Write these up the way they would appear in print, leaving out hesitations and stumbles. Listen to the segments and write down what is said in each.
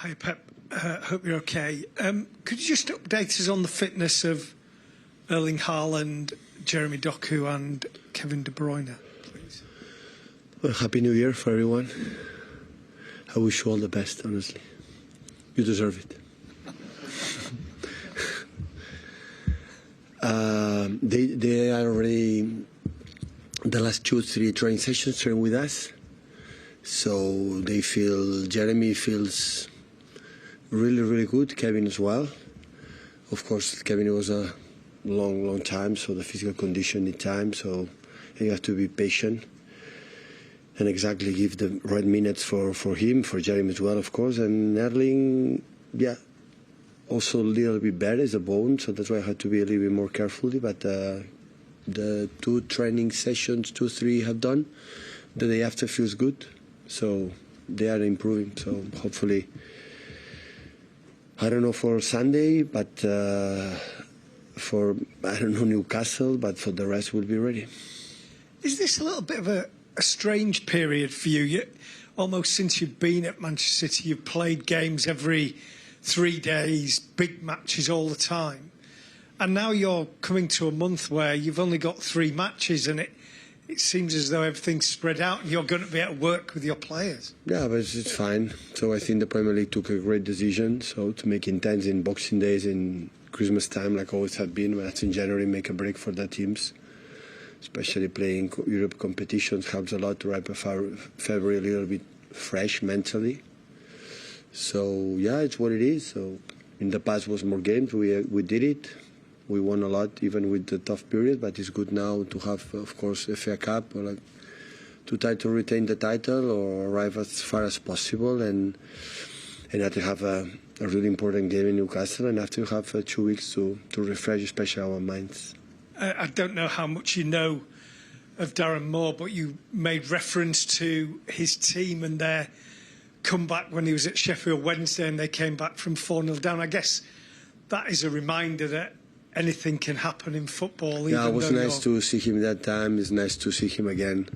Hi, Pep. Hope you're okay. Could you just update us on the fitness of Erling Haaland, Jeremy Doku and Kevin De Bruyne, please? Well, Happy New Year for everyone. I wish you all the best, honestly. You deserve it. They are already the last 2-3 training sessions training with us. So Jeremy feels really, really good. Kevin as well. Of course, Kevin was a long time, so the physical condition needs time. So you have to be patient and exactly give the right minutes for him, for Jeremy as well, of course. And Erling, yeah, also a little bit better as a bone, so that's why I had to be a little bit more carefully. But the 2 training sessions, 2-3 have done. The day after feels good, so they are improving. So hopefully, I don't know for Sunday, but for, I don't know, Newcastle, but for the rest we'll be ready. Is this a little bit of a strange period for you? Almost since you've been at Manchester City, you've played games every 3 days, big matches all the time. And now you're coming to a month where you've only got 3 matches and it seems as though everything's spread out and you're going to be able to work with your players. Yeah, but it's fine. So I think the Premier League took a great decision. So to make intense in Boxing Days, in Christmas time, like always have been, when it's in January, make a break for the teams. Especially playing Europe competitions helps a lot to wrap up February a little bit fresh mentally. So yeah, it's what it is. So in the past was more games. We did it. We won a lot even with the tough period. But it's good now to have, of course, FA Cup, or like to try to retain the title or arrive as far as possible, and to have a really important game in Newcastle, and after have 2 weeks to refresh, especially our minds. I don't know how much you know of Darren Moore, but you made reference to his team and their comeback when he was at Sheffield Wednesday and they came back from 4-0 down. I guess that is a reminder that anything can happen in football. Yeah, it was nice to see him that time. It's nice to see him again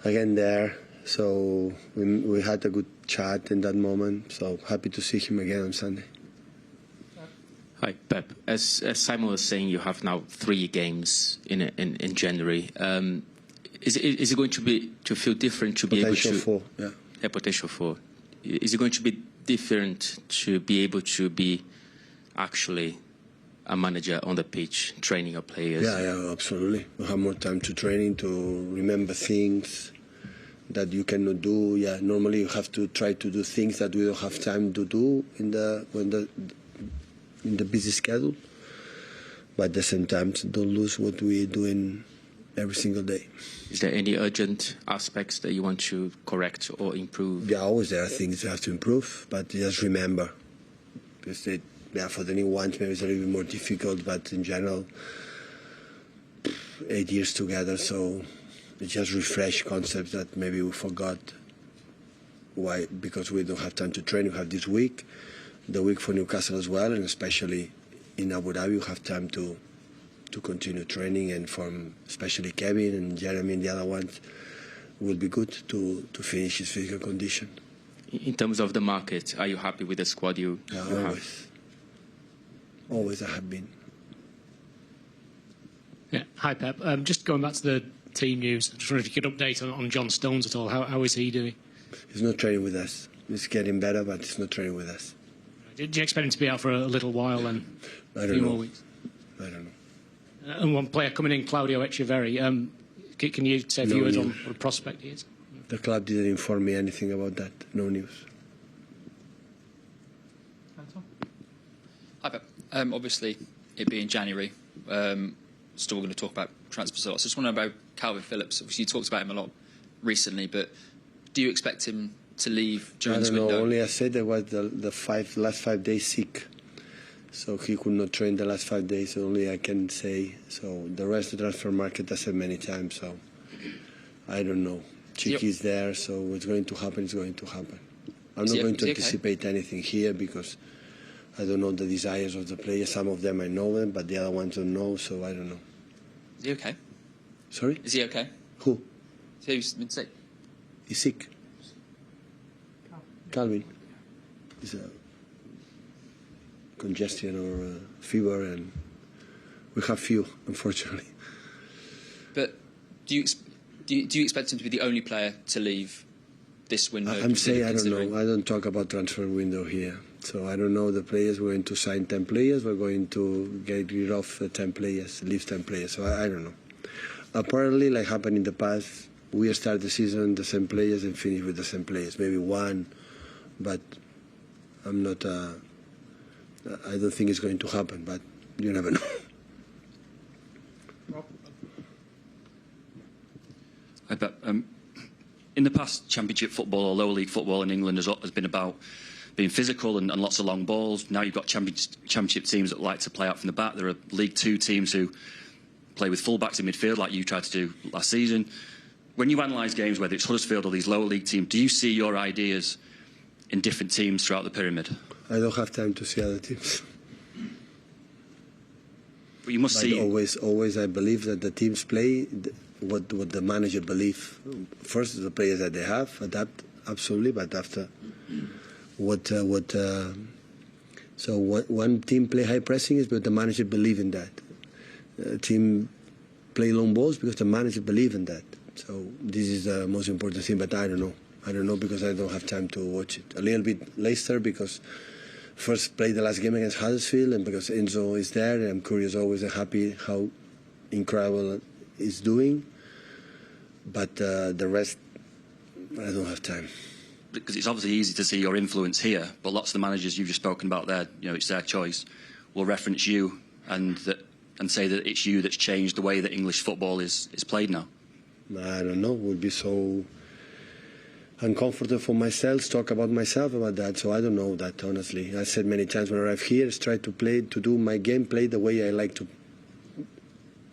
there. So we had a good chat in that moment. So happy to see him again on Sunday. Hi, Pep. As Simon was saying, you have now 3 games in January. Is it going to feel different to be able to? Potential 4, yeah. Yeah, potential 4. Is it going to be different to be able to be actually a manager on the pitch, training your players? Yeah, absolutely. We have more time to training, to remember things that you cannot do. Yeah, normally you have to try to do things that we don't have time to do in the busy schedule. But at the same time, don't lose what we're doing every single day. Is there any urgent aspects that you want to correct or improve? Yeah, always there are things you have to improve, but just remember, because for the new ones maybe it's a little bit more difficult, but in general, 8 years together, so it just refresh concepts that maybe we forgot. Why? Because we don't have time to train. We have this week, the week for Newcastle as well, and especially in Abu Dhabi, you have time to continue training, and from especially Kevin and Jeremy and the other ones, will be good to finish his physical condition. In terms of the market, are you happy with the squad you have? Always I have been. Yeah. Hi, Pep. Just going back to the team news, I just wondered if you could update on John Stones at all. How is he doing? He's not training with us. He's getting better, but he's not training with us. Did you expect him to be out for a little while then? I don't know. More weeks? I don't know. And one player coming in, Claudio Echeverri. Can you say a few words on what a prospect he is? The club didn't inform me anything about that. No news. Hi, Pep. Obviously, it being January, still going to talk about transfers a lot. So I just want to know about Calvin Phillips. Obviously, you talked about him a lot recently, but do you expect him to leave during this window? I don't know. Only I said that was the last 5 days sick. So he could not train the last 5 days, only I can say. So the rest of the transfer market, I said many times, so I don't know. Chicky is there, so what's going to happen is going to happen. I'm not going to anticipate anything here because I don't know the desires of the players. Some of them I know them, but the other ones don't know, so I don't know. Is he okay? Sorry? Is he okay? Who? Who's been sick? He's sick. Calvin. It's a congestion or a fever, and we have few, unfortunately. But do you expect him to be the only player to leave this window? I'm saying I don't know. I don't talk about transfer window here. So I don't know the players. We're going to sign 10 players. We're going to get rid of 10 players, leave 10 players. So I don't know. Apparently, like happened in the past, we start the season the same players and finish with the same players. Maybe one, but I'm not. I don't think it's going to happen. But you never know. I bet. In the past, Championship football or lower league football in England has been about being physical and lots of long balls. Now you've got Championship teams that like to play out from the back. There are League Two teams who play with full-backs in midfield, like you tried to do last season. When you analyse games, whether it's Huddersfield or these lower league teams, do you see your ideas in different teams throughout the pyramid? I don't have time to see other teams. But you must see. Always, I believe that the teams play what the manager believes. First, the players that they have adapt absolutely, but after so one team play high pressing is because the manager believe in that. Team play long balls because the manager believe in that. So this is the most important thing. But I don't know. I don't know because I don't have time to watch it. A little bit later because first play the last game against Huddersfield, and because Enzo is there, and I'm curious, always happy how incredible he's doing. But the rest, I don't have time. Because it's obviously easy to see your influence here, but lots of the managers you've just spoken about there, it's their choice, will reference you and say that it's you that's changed the way that English football is played now. I don't know. It would be so uncomfortable for myself to talk about myself about that. So I don't know that, honestly. I said many times when I arrive here, is try to do my game, play the way I like to,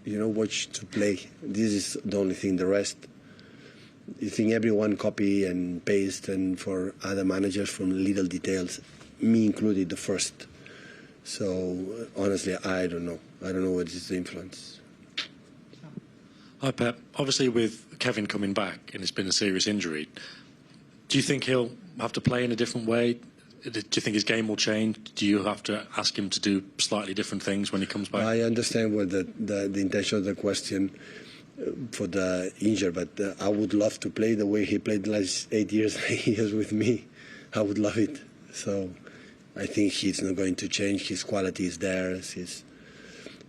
watch to play. This is the only thing. The rest, you think everyone copy and paste, and for other managers from little details, me included, the first. So honestly, I don't know. I don't know what is the influence. Hi, Pep. Obviously, with Kevin coming back and it's been a serious injury, do you think he'll have to play in a different way? Do you think his game will change? Do you have to ask him to do slightly different things when he comes back? I understand what the intention of the question for the injured, but I would love to play the way he played the last 8 years with me. I would love it. So I think he's not going to change. His quality is there, his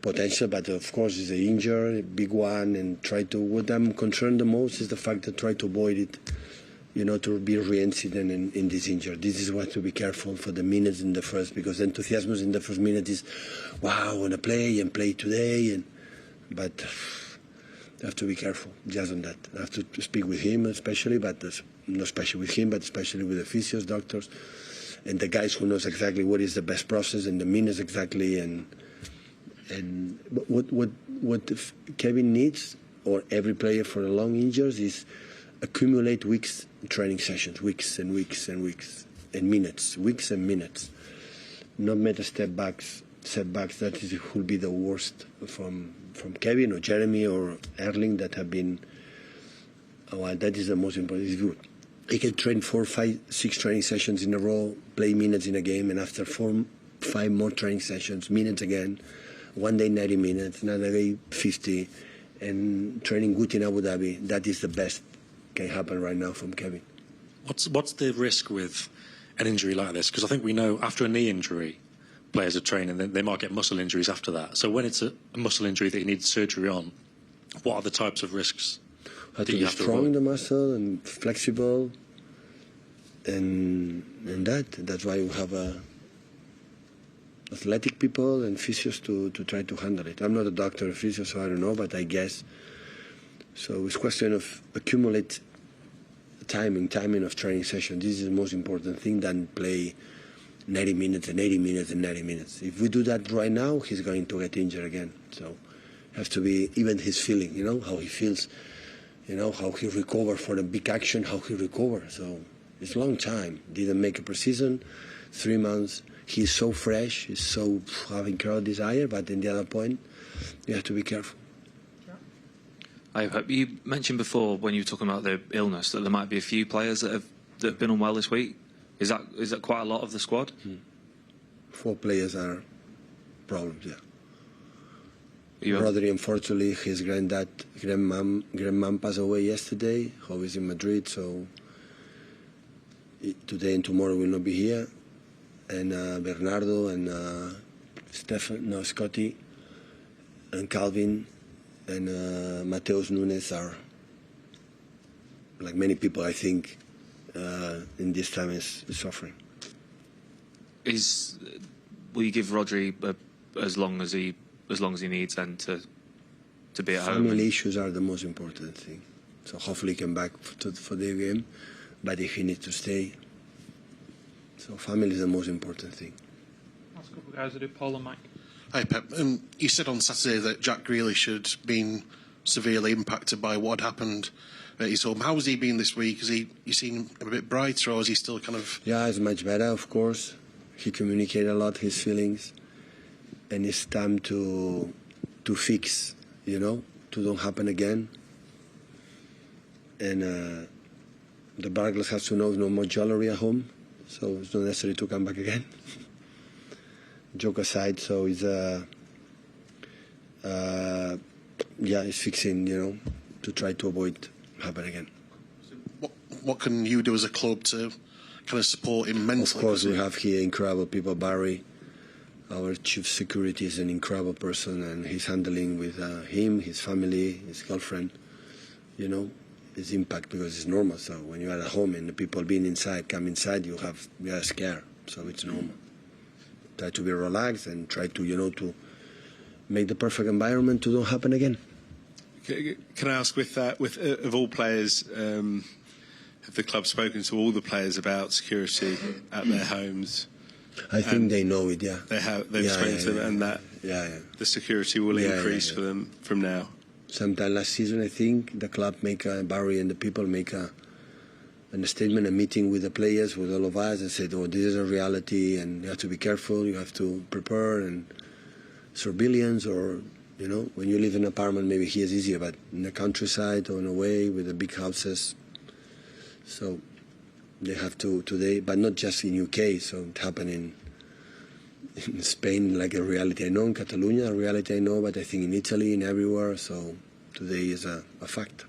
potential, but of course he's an injury, a big one, and what I'm concerned the most is the fact that try to avoid it, to be reincident in this injury. This is what to be careful for the minutes in the first, because enthusiasm in the first minute is, wow, I want to play and play today, but you have to be careful just on that. I have to speak with him especially, but not especially with him, but especially with the physios, doctors, and the guys who knows exactly what is the best process and the minutes exactly, and what Kevin needs, or every player for a long injuries, is accumulate weeks training sessions, weeks and weeks and weeks and minutes, weeks and minutes. Not make a setbacks. That will be the worst from Kevin or Jeremy or Erling that have been. That is the most important. It's good. He can train 4, 5, 6 training sessions in a row, play minutes in a game, and after 4, 5 more training sessions, minutes again. One day 90 minutes, another day 50, and training good in Abu Dhabi. That is the best can happen right now from Kevin. What's the risk with an injury like this? Because I think we know after a knee injury, players are training, they might get muscle injuries after that. So when it's a muscle injury that you need surgery on, what are the types of risks? Have to be strong in the muscle and flexible, and that's why we have athletic people and physios to try to handle it. I'm not a doctor or physio, so I don't know, but I guess. So it's a question of accumulate timing of training session. This is the most important thing than play 90 minutes and 80 minutes and 90 minutes. If we do that right now, he's going to get injured again. So it has to be even his feeling, how he feels, how he recover for a big action, how he recover. So it's a long time. Didn't make a preseason, 3 months. He's so fresh, he's so having incredible desire, but in the other point, you have to be careful. You mentioned before when you were talking about the illness that there might be a few players that have been unwell this week. Is that quite a lot of the squad? 4 players are problems, yeah. You have- Rodri, unfortunately, his grandmom passed away yesterday. Who is in Madrid, so today and tomorrow will not be here. And Bernardo and Scotty and Calvin and Mateus Nunes are, like many people, I think, in this time is suffering. Will you give Rodri as long as he needs then to be at home? Family issues are the most important thing. So hopefully he can back for the game, but if he needs to stay, so family is the most important thing. Last couple of guys, I do Paul and Mike. Hi Pep. You said on Saturday that Jack Grealish had been severely impacted by what had happened at his home. How has he been this week? You seen him a bit brighter, or is he still kind of? Yeah, it's much better, of course. He communicated a lot his feelings, and it's time to fix, to don't happen again. And the burglars have to know no more jewelry at home, so it's not necessary to come back again. Joke aside, so it's it's fixing, to try to avoid happen again. What can you do as a club to kind of support him mentally? Of course, we have here incredible people. Barry, our chief security, is an incredible person, and he's handling with him, his family, his girlfriend. His impact, because it's normal. So when you are at home and the people being inside come inside, you are scared. So it's normal. Try to be relaxed and try to to make the perfect environment to don't happen again. Can I ask, of all players, have the club spoken to all the players about security at their homes? I think they know it. Yeah, they've spoken to them, and that the security will increase for them from now. Sometime last season, I think the club Barry and the people make a statement, a meeting with the players, with all of us, and said, "Oh, this is a reality, and you have to be careful. You have to prepare and surveillance, or when you live in an apartment, maybe here it's easier, but in the countryside or in a way with the big houses, so they have to today, but not just in UK. So it happened in Spain, like a reality I know, in Catalonia, a reality I know, but I think in Italy and everywhere. So today is a fact.